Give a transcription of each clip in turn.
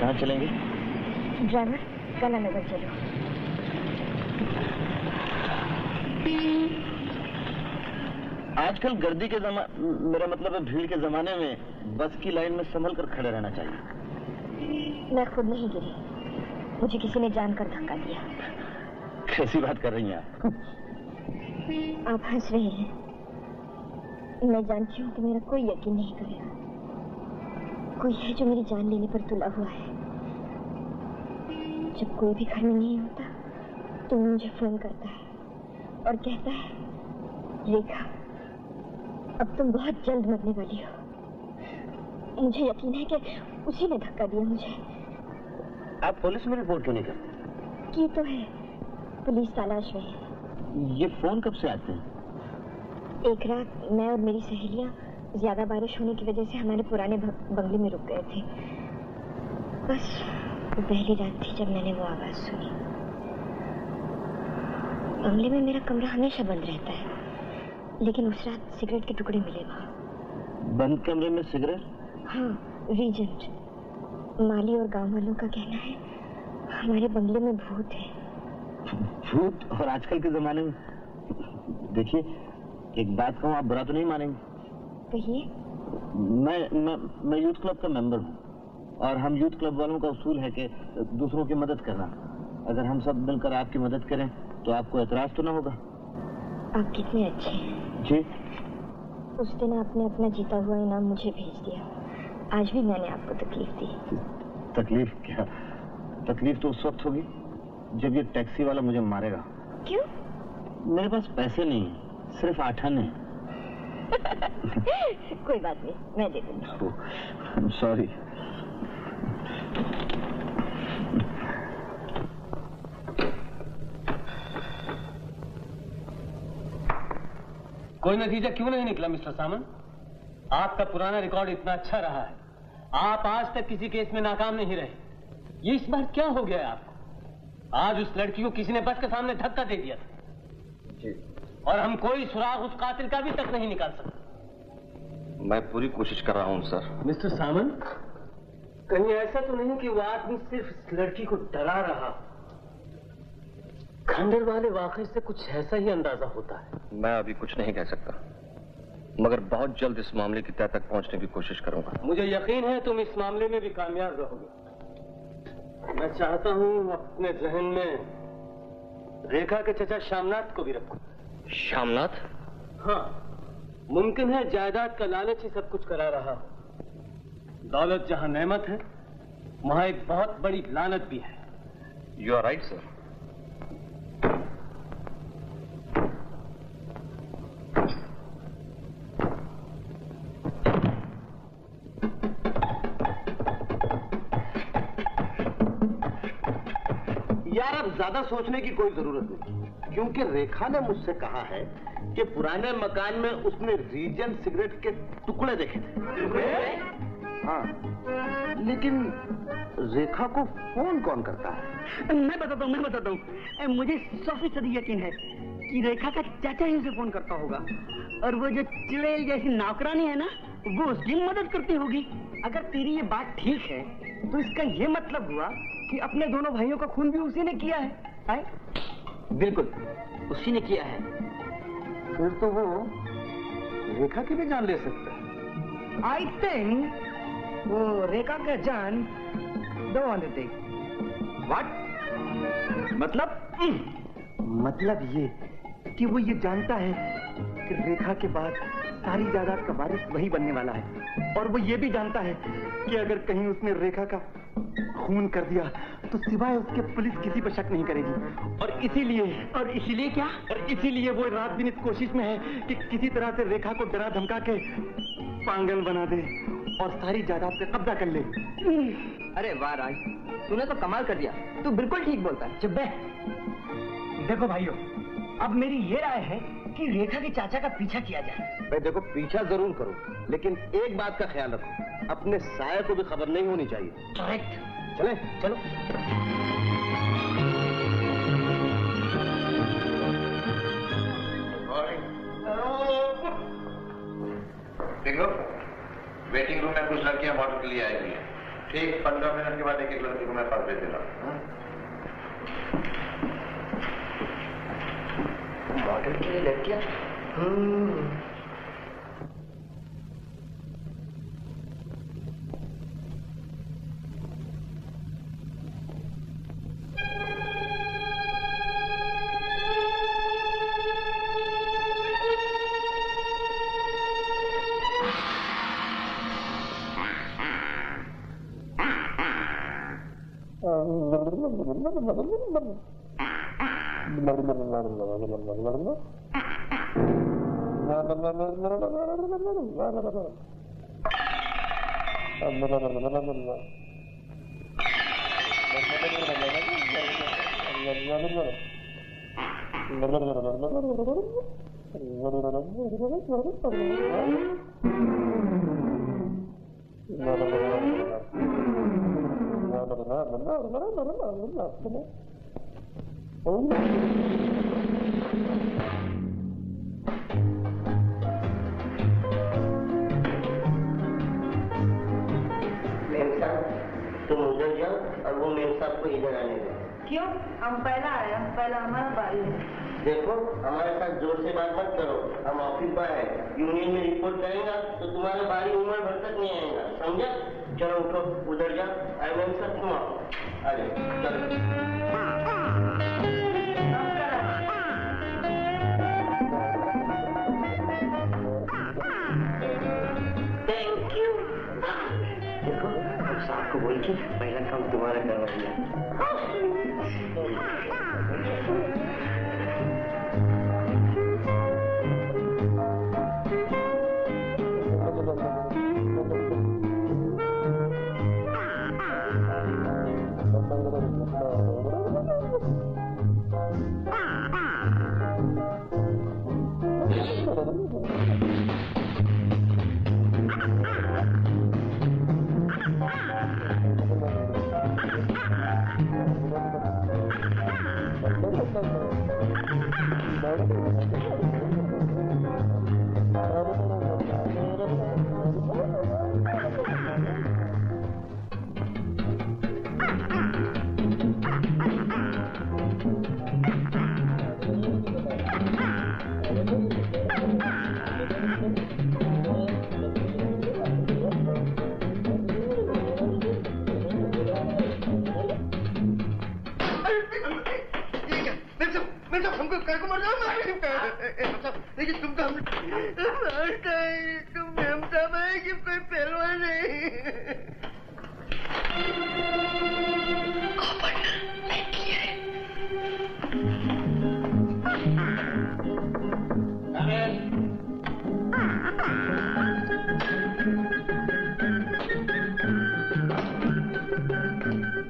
कहाँ चलेंगे? ड्राइवर, कला नगर चलो। आजकल गर्दी के मेरा मतलब है भीड़ के जमाने में बस की लाइन में संभल कर खड़े रहना चाहिए। मैं खुद नहीं गिरी, मुझे किसी ने जानकर धक्का दिया। कैसी बात कर रही हैं आप? आप हंस रहे हैं। मैं जानती हूँ कि मेरा कोई यकीन नहीं करेगा। कोई है जो मेरी जान लेने पर तुला हुआ है। जब कोई भी घर में नहीं होता तो मुझे फोन करता है और कहता है, रेखा अब तुम बहुत जल्द मरने वाली हो। मुझे यकीन है कि उसी ने धक्का दिया मुझे। आप पुलिस में रिपोर्ट क्यों नहीं करते? की तो है, पुलिस तलाश में है। ये फोन कब से आते हैं? एक रात मैं और मेरी सहेलियां ज्यादा बारिश होने की वजह से हमारे पुराने बंगले में रुक गए थे। बस वो पहली रात थी जब मैंने वो आवाज सुनी। बंगले में मेरा कमरा हमेशा बंद रहता है, लेकिन उस रात सिगरेट के टुकड़े मिले वहां। बंद कमरे में सिगरेट? हाँ, रीजेंट। माली और गांव वालों का कहना है हमारे बंगले में भूत है। भूत? और आजकल के जमाने में? देखिए, एक बात कहूँ, आप बुरा तो नहीं मानेंगे? कहिए। मैं यूथ क्लब का मेंबर हूँ और हम यूथ क्लब वालों का उसूल है कि दूसरों की मदद करना। अगर हम सब मिलकर आपकी मदद करें तो आपको एतराज तो ना होगा? आप कितने अच्छे हैं। जी। उस दिन आपने अपना जीता हुआ इनाम मुझे भेज दिया। आज भी मैंने आपको तकलीफ दी। तकलीफ क्या? तकलीफ तो उस वक्त होगी जब ये टैक्सी वाला मुझे मारेगा। क्यों? मेरे पास पैसे नहीं है, सिर्फ 8 आने। कोई बात नहीं, मैं दे दूंगा। सॉरी। कोई नतीजा क्यों नहीं निकला मिस्टर सामन? आपका पुराना रिकॉर्ड इतना अच्छा रहा है, आप आज तक किसी केस में नाकाम नहीं रहे। ये इस बार क्या हो गया आपको? आज उस लड़की को किसी ने बस के सामने धक्का दे दिया था जी। और हम कोई सुराग उस कातिल का भी तक नहीं निकाल सकते। मैं पूरी कोशिश कर रहा हूँ सर। मिस्टर सामन, कहीं ऐसा तो नहीं कि वो आदमी सिर्फ इस लड़की को डरा रहा? खंडर वाले वाकई से कुछ ऐसा ही अंदाजा होता है। मैं अभी कुछ नहीं कह सकता, मगर बहुत जल्द इस मामले की तह तक पहुंचने की कोशिश करूंगा। मुझे यकीन है तुम इस मामले में भी कामयाब रहोगे। मैं चाहता हूँ अपने जहन में रेखा के चचा श्यामनाथ को भी रखो। श्यामनाथ? हाँ, मुमकिन है जायदाद का लालच ही सब कुछ करा रहा हो। दौलत जहाँ नेमत है, वहाँ एक बहुत बड़ी लानत भी है। You are right sir. यार, अब ज्यादा सोचने की कोई जरूरत नहीं, क्योंकि रेखा ने मुझसे कहा है कि पुराने मकान में उसने रीजेंट सिगरेट के टुकड़े देखे थे। हाँ, लेकिन रेखा को फोन कौन करता है? मैं बताता हूँ। मुझे 100% यकीन है कि रेखा का चाचा ही उसे फोन करता होगा, और वो जो चिड़ैल जैसी नौकरानी है ना, वो उसकी मदद करती होगी। अगर तेरी ये बात ठीक है तो इसका ये मतलब हुआ कि अपने दोनों भाइयों का खून भी उसी ने किया है। बिल्कुल, उसी ने किया है। फिर तो वो रेखा की भी जान ले सकता है। आई थिंक वो रेखा का जान दो वांट टू टेक। व्हाट? मतलब ये कि वो ये जानता है कि रेखा के बाद सारी जायदाद का वारिस वही बनने वाला है, और वो ये भी जानता है कि अगर कहीं उसने रेखा का खून कर दिया तो सिवाय उसके पुलिस किसी पर शक नहीं करेगी। और इसीलिए क्या? और इसीलिए वो रात दिन इस कोशिश में है कि किसी तरह से रेखा को डरा धमका के पागल बना दे और सारी जायदाद पे कब्जा कर ले। अरे वाह राज, तूने तो कमाल कर दिया। तू बिल्कुल ठीक बोलता है। चुप बे। देखो भाइयों, अब मेरी ये राय है कि रेखा के चाचा का पीछा किया जाए। भाई देखो, पीछा जरूर करो, लेकिन एक बात का ख्याल रखो, अपने साये को भी खबर नहीं होनी चाहिए। करेक्ट। चले चलो। देखो, वेटिंग रूम में कुछ लड़कियां मॉडल के लिए आई हुई हैं। ठीक 15 मिनट के बाद एक लड़की को मैं पास भेज दे रहा हूँ। मॉडल के लिए लड़कियां तुम उधर जाओ और वो मेम साहब को इधर आने दो। क्यों? हम पहला आए, हम पहला हमारा बारी है। देखो हमारे साथ जोर से बात मत करो, हम ऑफिस पर है, यूनियन में रिपोर्ट करेगा तो तुम्हारा बारी उम्र भर तक नहीं आएगा, समझा? चलो उठो, उधर जाओ। आई मेम साहब तुम आओ, आ जाओ, चलो। Thank you. देखो साहब को बोल के पहला काम तुम्हारा करवा दिया।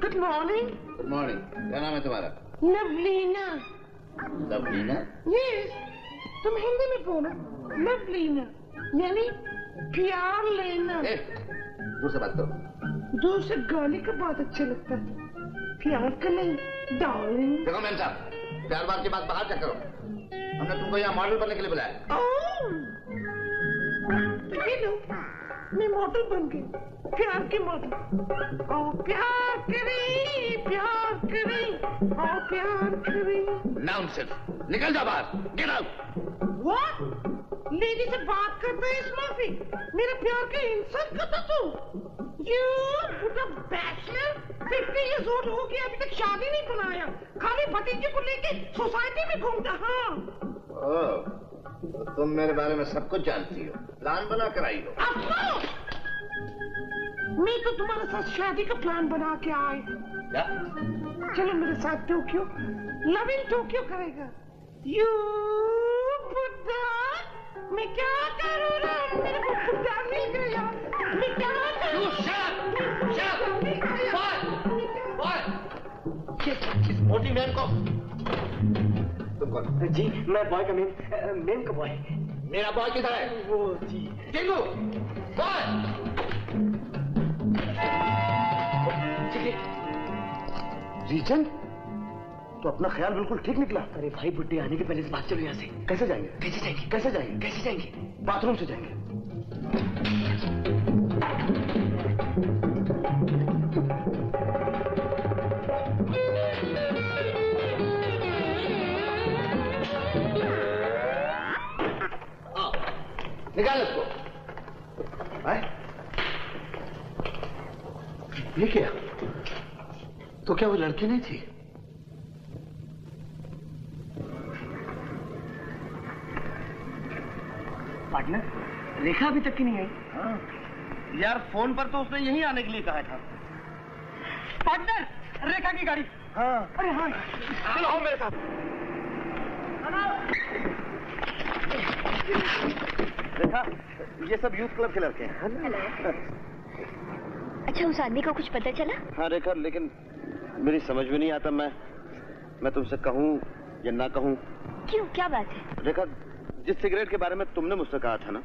Good morning. गुड मॉर्निंग, क्या नाम है तुम्हारा? लवलीना। लवलीना? यस, तुम हिंदी में बोलो। लवलीना यानी प्यार लेना। दूर से बात करो। दूर से गाली का बहुत अच्छा लगता है, प्यार का नहीं डार्लिंग। देखो मैम साहब, प्यार बार की बात बाहर क्या करो, हमने तुमको यहाँ मॉडल बनने के लिए बुलाया। तो ये लो, मैं मॉडल बन गई, प्यार की मॉडल। ओ प्यार करी, प्यार करी, ओ प्यार करी। नॉनसेंस, निकल जा बाहर, गेट आउट। व्हाट? लेडी से बात करते हैं स्मॉफी, मेरा प्यार का इंसल्ट करता तू? यू बुढ़ा बैचलर, 50 इयर्स ओल्ड हो गया, अभी तक शादी नहीं बनाया, खाली भतीजे को लेके सोसाइटी में घूमता। हाँ तो तुम मेरे बारे में सब कुछ जानती हो, प्लान बना कर आई हो। अफकोर्स, मैं तो तुम्हारे साथ शादी का प्लान बना के आई। क्या? चलो मेरे साथ टोक्यो, लव इन टोक्यो करेगा। यू बुड्ढा, मैं क्या करूँ ना, मेरे को बुड्ढा मिल गया, मैं क्या करूँ? इस मोटी मैन को तुम कौन? जी मैं बॉय का मेम का बॉय। मेरा बॉय किधर है? वो जी टिंगू, बॉय। रीजन, तो अपना ख्याल बिल्कुल ठीक निकला। अरे भाई बुड्ढे आने के पहले से बात चलो यहाँ से। कैसे जाएंगे? कैसे जाएंगे? कैसे जाएंगे? कैसे जाएंगे? बाथरूम से जाएंगे। निकाल इसको। ये क्या? तो क्या वो लड़की नहीं थी? पार्टनर, रेखा अभी तक की नहीं आई। हाँ। यार फोन पर तो उसने यहीं आने के लिए कहा था। पार्टनर, रेखा की गाड़ी। हाँ। अरे हाँ, चलो आओ मेरे साथ। रेखा, ये सब यूथ क्लब के लड़के हैं। अच्छा, उस आदमी को कुछ पता चला? हाँ रेखा, लेकिन मेरी समझ में नहीं आता मैं तुमसे कहूँ या ना कहूँ। क्यों, क्या बात है? रेखा, जिस सिगरेट के बारे में तुमने मुझसे कहा था ना,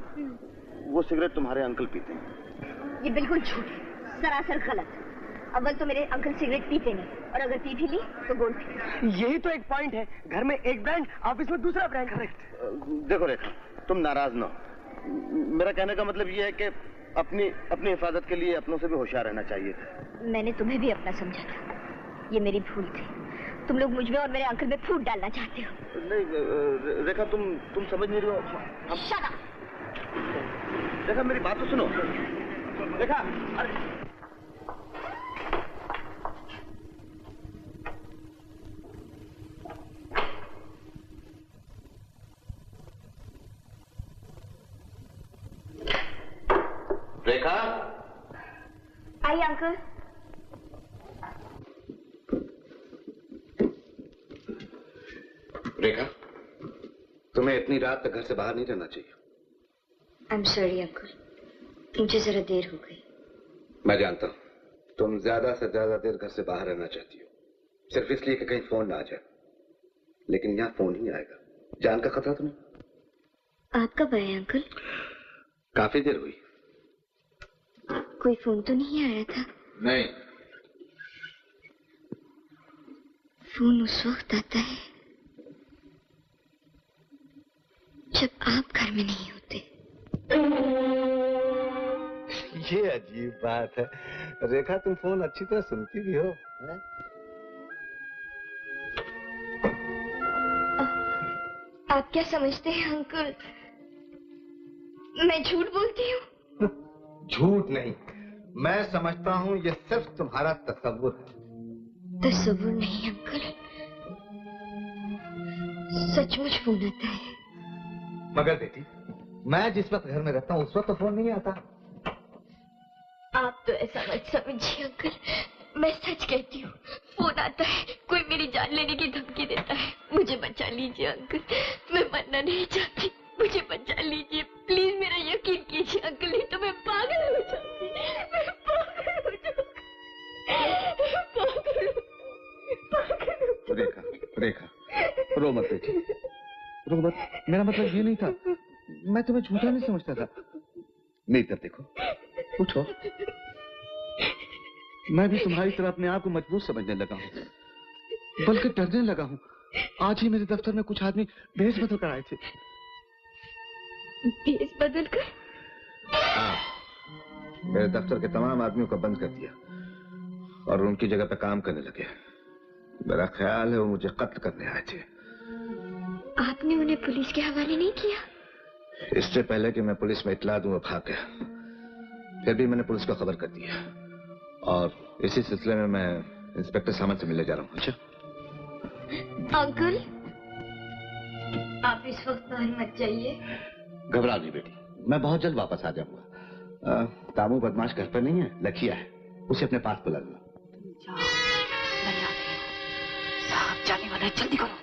वो सिगरेट तुम्हारे अंकल पीते हैं। ये बिल्कुल झूठ है, सरासर गलत। अव्वल तो मेरे अंकल सिगरेट पीते नहीं, और अगर पी भी ली तो गोल्ड पी। यही तो एक पॉइंट है। घर में एक ब्रांड, ऑफिस में दूसरा ब्रांड। करेक्ट। देखो रेखा, तुम नाराज ना हो। मेरा कहने का मतलब ये है कि अपनी हिफाजत के लिए अपनों से भी होशियार रहना चाहिए। मैंने तुम्हें भी अपना समझा था, ये मेरी भूल थी। तुम लोग मुझ में और मेरे अंकल में फूट डालना चाहते हो। नहीं रेखा, तुम समझ नहीं रही हो। Shut up! रेखा, मेरी बात तो सुनो। रेखा, अरे रेखा। आइए अंकल। रेखा, तुम्हें इतनी रात तक घर से बाहर नहीं रहना चाहिए। I'm sorry अंकल, मुझे जरा देर हो गई। मैं जानता हूँ तुम ज्यादा से ज्यादा देर घर से बाहर रहना चाहती हो, सिर्फ इसलिए कि कहीं फोन ना आ जाए। लेकिन यहाँ फोन ही आएगा। जान का खतरा तुम्हें। आप कब आए अंकल? काफी देर हुई। कोई फोन तो नहीं आया था? नहीं। फोन उस वक्त आता है जब आप घर में नहीं होते। ये अजीब बात है। रेखा, तुम फोन अच्छी तरह सुनती भी हो, है? आप क्या समझते हैं अंकल, मैं झूठ बोलती हूँ? झूठ नहीं, मैं समझता हूँ ये सिर्फ तुम्हारा तसव्वुर है। तसव्वुर नहीं अंकल, सचमुच फोन आता है। मगर बेटी, मैं जिस वक्त घर में रहता हूँ उस वक्त तो फोन नहीं आता। आप तो ऐसा मत समझिए अंकल, मैं सच कहती हूँ, फोन आता है, कोई मेरी जान लेने की धमकी देता है। मुझे बचा लीजिए अंकल, मैं मरना नहीं चाहती, मुझे बचा लीजिए प्लीज, मेरा यकीन कीजिए अंकल, नहीं तो मैं पागल हो जाऊंगी। मैं पागल हो जाऊंगी। रेखा, रेखा, रो मत बेटी, रो मत। मेरा मतलब ये नहीं था, मैं तुम्हें झूठा नहीं समझता था। मेरी तरफ देखो, उठो। मैं भी तुम्हारी तरह अपने आप को मजबूत समझने लगा हूँ, बल्कि डरने लगा हूँ। आज ही मेरे दफ्तर में कुछ आदमी भेस बदल कर आए थे। भेस बदल कर? हाँ, मेरे दफ्तर के तमाम आदमियों को बंद कर दिया और उनकी जगह पे काम करने लगे। मेरा ख्याल है वो मुझे कत्ल करने आए थे। आपने उन्हें पुलिस के हवाले नहीं किया? इससे पहले कि मैं पुलिस में इतला दूं वो भाग गया। फिर भी मैंने पुलिस को खबर कर दिया और इसी सिलसिले में मैं इंस्पेक्टर सामंत से मिलने जा रहा हूँ। अच्छा अंकल, आप इस वक्त बाहर मत जाइए। घबरा नहीं बेटी, मैं बहुत जल्द वापस आ जाऊंगा। तामू बदमाश घर पर नहीं है, लखिया है, उसे अपने पास बुला लूंगा। साहब जाने वाला है, जल्दी करो।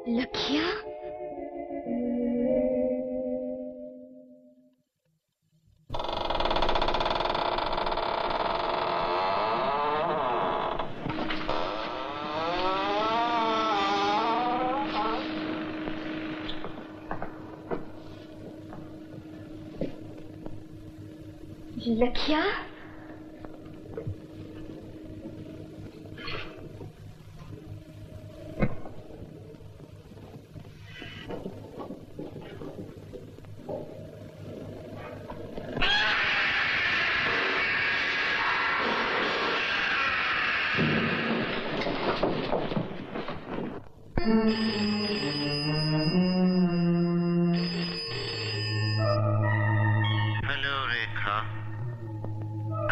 लखिया? लखिया? हेलो रेखा,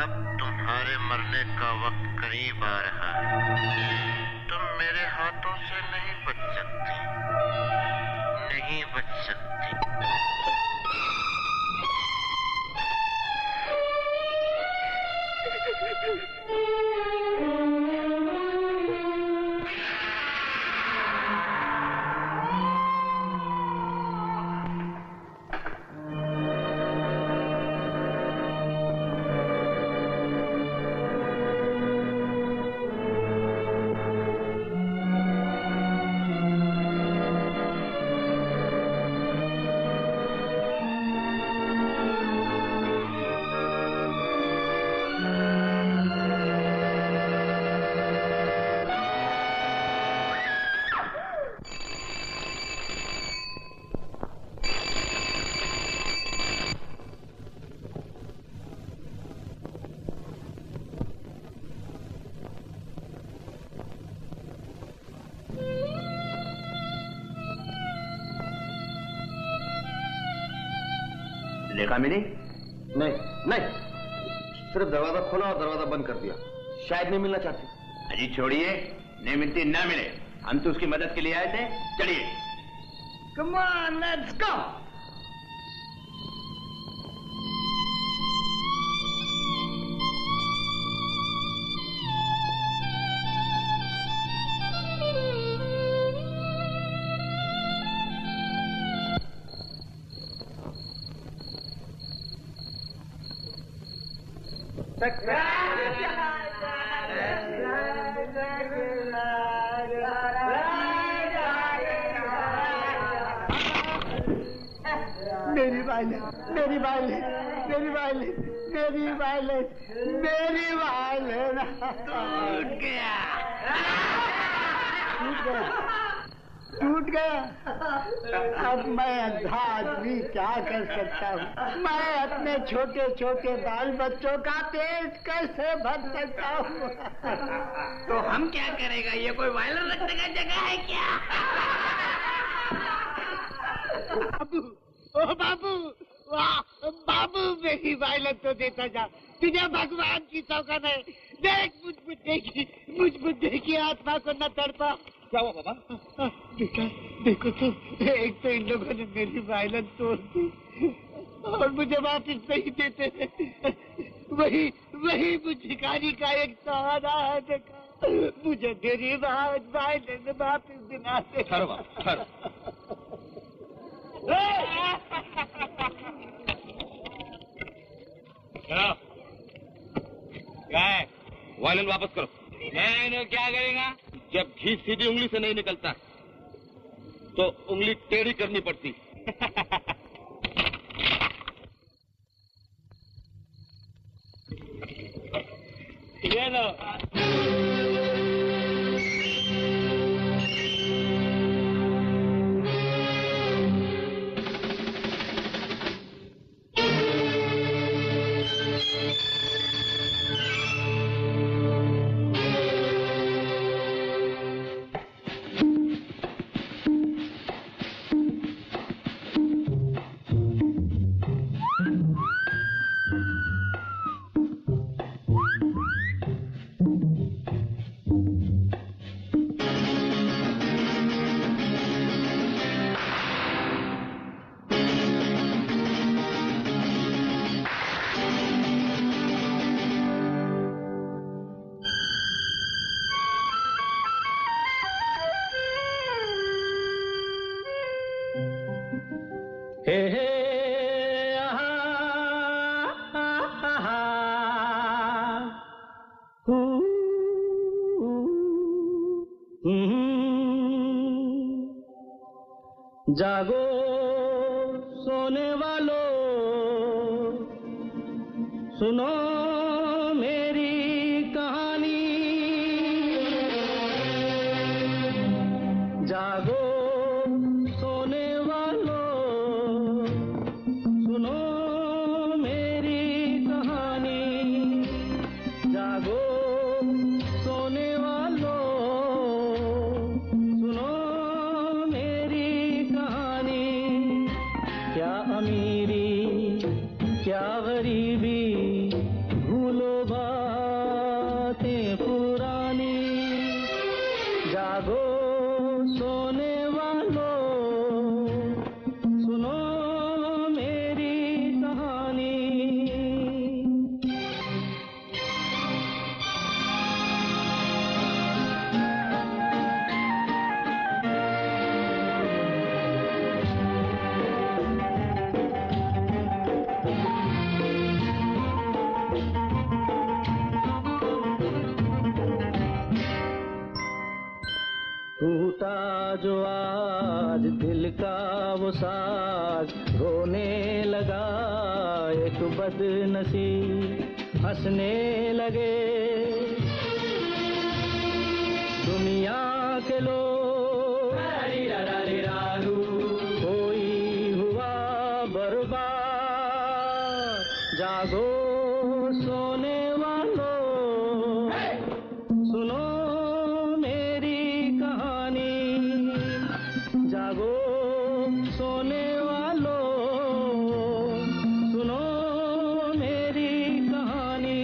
अब तुम्हारे मरने का वक्त करीब आ रहा है। तुम मेरे हाथों से नहीं बच सकती, नहीं बच सकती। रेखा मिली? नहीं नहीं, सिर्फ दरवाजा खोला और दरवाजा बंद कर दिया। शायद नहीं मिलना चाहती। अजी छोड़िए, नहीं मिलती ना मिले, हम तो उसकी मदद के लिए आए थे। चलिए। Come on, let's go. मेरी वायलिन, मेरी वायलिन, मेरी वायलिन, मेरी वायलिन, मेरी वायलिन टूट गया, टूट गया, टूट गया। अब मैं अंधा आदमी क्या कर सकता हूँ? मैं अपने छोटे छोटे बाल बच्चों का पेट कैसे भर सकता हूँ? तो हम क्या करेगा? ये कोई वायलिन रखने का जगह है क्या? बाबू, ओ बाबू, वाह बाबू, मेरी वायलिन तो देता जा। तुझे भगवान की सौगंध है। देख मुझ बुद्धे की आत्मा को न तड़पा। क्या हुआ बाबा? बेटा देखो तो, एक तो इन लोगों ने मेरी वायलिन तोड़ दी और मुझे वापस नहीं देते। वही मुझ भिखारी का एक सहारा है। देखा, मुझे मेरी वायलिन वापस दिला दे। ठहरो बाबा, ठहरो। क्या है? वायलिन वापस करो। मैं क्या करेगा? जब घी सीधी उंगली से नहीं निकलता तो उंगली टेढ़ी करनी पड़ती। ये लो। जागो सोने वालों, सुनो मेरी कहानी। जागो सोने वालों, सुनो मेरी कहानी। जागो सोने वालों, सुनो मेरी कहानी। क्या अमीरी क्या गरीबी, भूलो बातें पुरानी। जागो सोने वालों, सुनो मेरी कहानी। टूटा जो आज दिल का वो साज, रोने लगा एक बदनसीब, हंसने लगे दुनिया के लोग। कोई हुआ बर्बाद। जागो सोने वालों, सुनो मेरी कहानी। जागो सोने वालों, सुनो मेरी कहानी।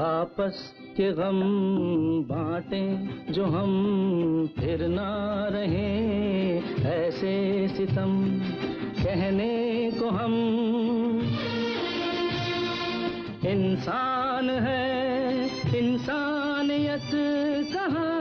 आपस के गम बांटें जो हम, फिर ना रहें ऐसे सितम कहने को हम। इंसान है इंसानियत कहाँ